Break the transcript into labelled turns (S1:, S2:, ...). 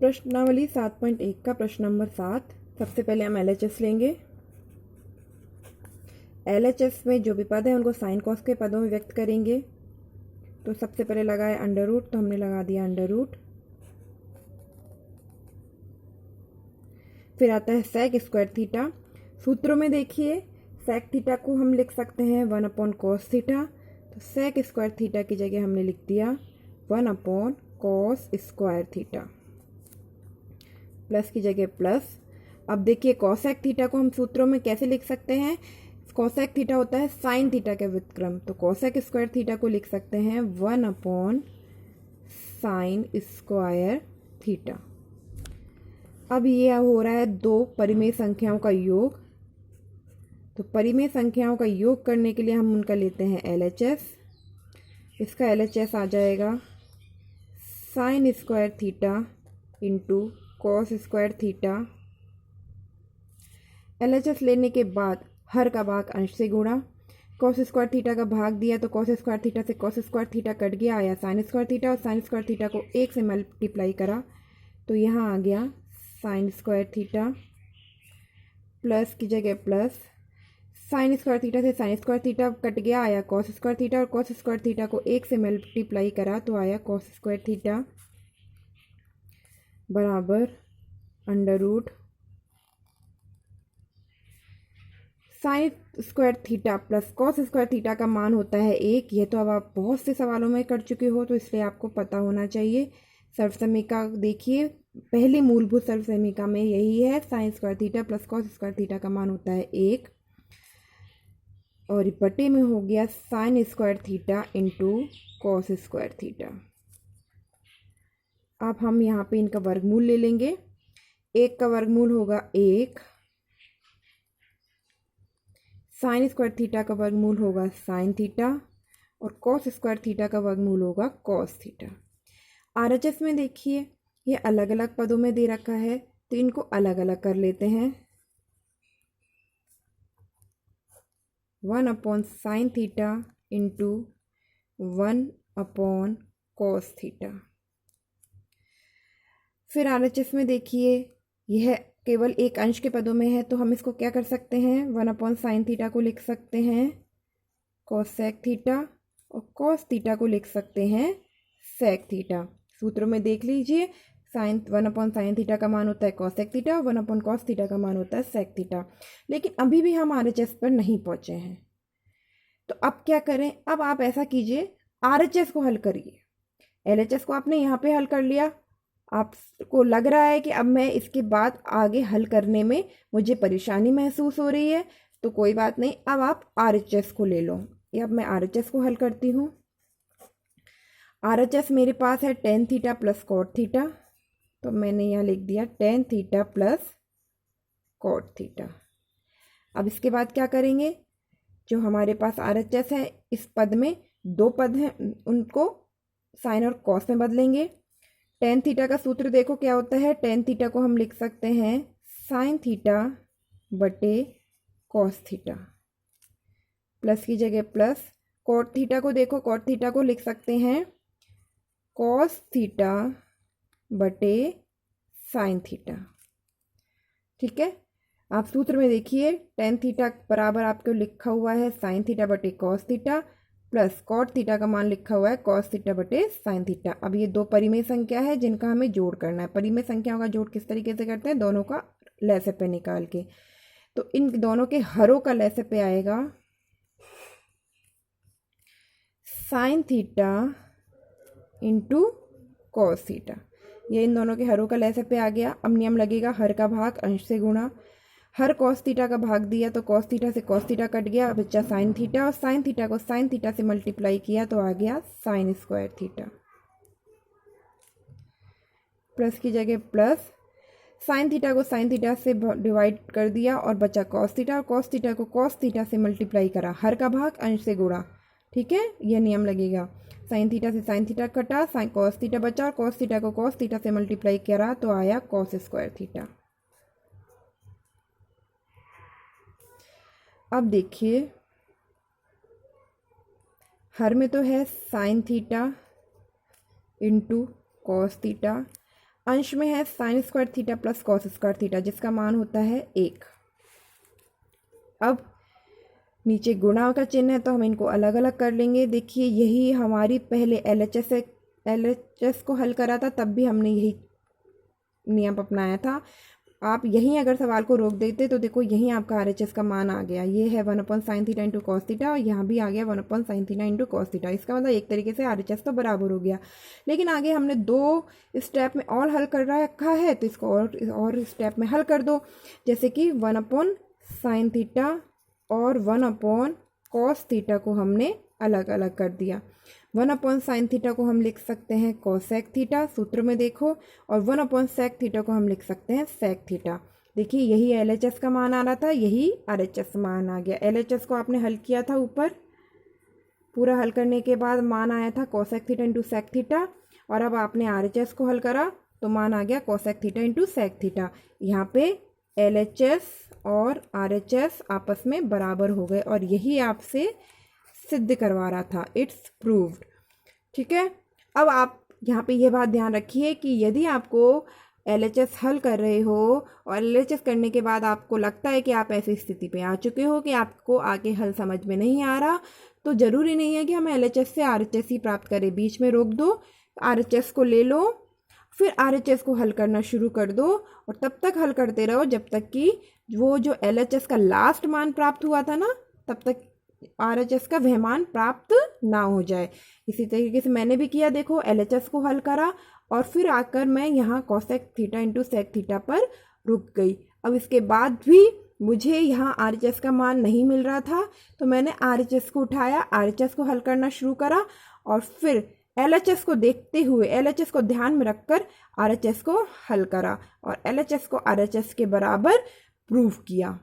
S1: प्रश्नावली 7.1 का प्रश्न नंबर 7। सबसे पहले हम LHS लेंगे। LHS में जो भी पद है उनको साइन कॉस के पदों में व्यक्त करेंगे। तो सबसे पहले लगाए अंडर रूट, तो हमने लगा दिया अंडर रूट। फिर आता है सेक स्क्वायर थीटा। सूत्रों में देखिए सेक थीटा को हम लिख सकते हैं 1/cos थीटा। तो सेक स्क्वायर थीटा की जगह हमने लिख दिया 1/cos स्क्वायर थीटा, प्लस की जगह प्लस। अब देखिए कॉसेक थीटा को हम सूत्रों में कैसे लिख सकते हैं। कॉसेक थीटा होता है साइन थीटा के व्युत्क्रम, तो कॉसेक स्क्वायर थीटा को लिख सकते हैं 1/sin स्क्वायर थीटा। अब ये हो रहा है दो परिमेय संख्याओं का योग। तो परिमेय संख्याओं का योग करने के लिए हम उनका लेते हैं LHS। इसका LHS आ जाएगा sign square theta into cos square theta. LHS लेने के बाद हर का भाग अंश से गुणा। कॉस स्क्वायर थीटा का भाग दिया तो कॉस स्क्वायर थीटा से कॉस स्क्वायर थीटा कट गया, आया साइन स्क्वायर थीटा, और साइन स्क्वायर थीटा को 1 से मल्टीप्लाई करा तो यहाँ आ गया साइन स्क्वायर थीटा, प्लस की जगह प्लस। साइन स्क्वायर थीटा से साइन स्क्वायर थीटा कट गया, आया कॉस स्क्वायर थीटा, और कॉस स्क्वायर थीटा को 1 से मल्टीप्लाई करा तो आया कॉस स्क्वायर थीटा बराबर under root sine square theta plus cos square theta का मान होता है 1। यह तो अब आप बहुत से सवालों में कर चुके हो, तो इसलिए आपको पता होना चाहिए। सर्वसमीका देखिए, पहली मूलभूत सर्वसमीका में यही है, sign square theta plus cos square theta का मान होता है 1, और बटे में हो गया sign square theta into cos square theta. अब हम यहाँ पे इनका वर्गमूल ले लेंगे। 1 का वर्गमूल होगा 1, साइन स्क्वायर थीटा का वर्गमूल होगा साइन थीटा, और कॉस स्क्वायर थीटा का वर्गमूल होगा कॉस थीटा। RHS में देखिए ये अलग अलग पदों में दे रखा है, तो इनको अलग अलग कर लेते हैं। 1/sin theta into 1/cos theta. फिर RHS में देखिए यह केवल एक अंश के पदों में है, तो हम इसको क्या कर सकते हैं, 1/sin थीटा को लिख सकते हैं कोसेक थीटा, और कॉस थीटा को लिख सकते हैं सेक थीटा। सूत्रों में देख लीजिए, साइन 1/sin थीटा का मान होता है कोसेक थीटा, और 1/cos थीटा का मान होता है सेक थीटा। लेकिन अभी भी हम RHS पर नहीं पहुंचे हैं, तो अब क्या करें। अब आप ऐसा कीजिए, RHS को हल करिए। LHS को आपने यहाँ पे हल कर लिया, आपको लग रहा है कि अब मैं इसके बाद आगे हल करने में मुझे परेशानी महसूस हो रही है, तो कोई बात नहीं, अब आप RHS को ले लो। या अब मैं RHS को हल करती हूँ। RHS मेरे पास है tan theta plus cot theta, तो मैंने यहाँ लिख दिया tan theta plus cot theta. अब इसके बाद क्या करेंगे, जो हमारे पास RHS है, इस पद में दो पद हैं, उनको साइन और कॉस में बदलेंगे। tan थीटा का सूत्र देखो क्या होता है, tan थीटा को हम लिख सकते हैं साइन थीटा बटे कॉस थीटा, प्लस की जगह प्लस। कॉट थीटा को देखो, कॉट थीटा को लिख सकते हैं कॉस थीटा बटे साइन थीटा। ठीक है, आप सूत्र में देखिए tan थीटा बराबर आपको लिखा हुआ है साइन थीटा बटे cos theta, plus cot theta का मान लिखा हुआ है कॉस थीटा बटे साइन थीटा। अब ये दो परिमेय संख्या है जिनका हमें जोड़ करना है। परिमेय संख्याओं का जोड़ किस तरीके से करते हैं, दोनों का लसागु पे निकाल के। तो इन दोनों के हरों का लसागु पे आएगा sine theta into cos theta. ये इन दोनों के हरों का लसागु पे आ गया। अब नियम लगेगा हर का भाग अंश से गुणा। हर कॉस थीटा का भाग दिया तो कॉस थीटा से कॉस थीटा कट गया, बच्चा साइन थीटा, और साइन थीटा को साइन थीटा से मल्टीप्लाई किया तो आ गया साइन स्क्वायर थीटा, प्लस की जगह प्लस। साइन थीटा को साइन थीटा से डिवाइड कर दिया और बचा कॉस थीटा, और कॉस थीटा को कॉस थीटा से मल्टीप्लाई करा, हर का भाग अंश से गुणा। ठीक है, यह नियम लगेगा। साइन थीटा से साइन थीटा कटा, साइन कॉस थीटा बचा, और कॉस थीटा को कॉस थीटा से मल्टीप्लाई करा तो आया कॉस स्क्वायर थीटा। अब देखिए हर में तो है sine theta into cos theta, अंश में है sign square theta plus cos square theta, जिसका मान होता है 1। अब नीचे गुणा का चिन्ह है तो हम इनको अलग अलग कर लेंगे। देखिए यही हमारी पहले LHS को हल करा था, तब भी हमने यही नियम अपनाया था। आप यहीं अगर सवाल को रोक देते तो देखो यहीं आपका RHS का मान आ गया। ये है 1/sin theta into cos theta, और यहाँ भी आ गया 1/sin theta into cos theta. इसका मतलब एक तरीके से RHS तो बराबर हो गया। लेकिन आगे हमने 2 स्टेप में और हल कर रखा है, तो इसको और स्टेप में हल कर दो। जैसे कि 1/sin थीटा और 1/cos थीटा को हमने अलग अलग कर दिया। 1/sin थीटा को हम लिख सकते हैं कोसेक थीटा, सूत्र में देखो, और 1/sec थीटा को हम लिख सकते हैं सेक थीटा। देखिए यही LHS का मान आ रहा था, यही RHS मान आ गया। LHS को आपने हल किया था ऊपर, पूरा हल करने के बाद मान आया था cosec theta into sec theta, और अब आपने RHS को हल करा तो मान आ गया cosec theta into sec theta. यहाँ पे LHS और RHS आपस में बराबर हो गए, और यही आपसे सिद्ध करवा रहा था, इट्स प्रूव्ड। ठीक है, अब आप यहाँ पे ये बात ध्यान रखिए कि यदि आपको LHS हल कर रहे हो और LHS करने के बाद आपको लगता है कि आप ऐसी स्थिति पे आ चुके हो कि आपको आगे हल समझ में नहीं आ रहा, तो ज़रूरी नहीं है कि हम LHS से RHS ही प्राप्त करें। बीच में रोक दो, RHS को ले लो, फिर RHS को हल करना शुरू कर दो, और तब तक हल करते रहो जब तक कि वो जो LHS का लास्ट मान प्राप्त हुआ था ना, तब तक RHS का वह मान प्राप्त ना हो जाए। इसी तरीके से मैंने भी किया, देखो LHS को हल करा और फिर आकर मैं यहाँ cosec theta into sec theta पर रुक गई। अब इसके बाद भी मुझे यहाँ RHS का मान नहीं मिल रहा था, तो मैंने RHS को उठाया, RHS को हल करना शुरू करा, और फिर LHS को देखते हुए, LHS को ध्यान में रखकर RHS को हल करा, और LHS को RHS के बराबर प्रूव किया।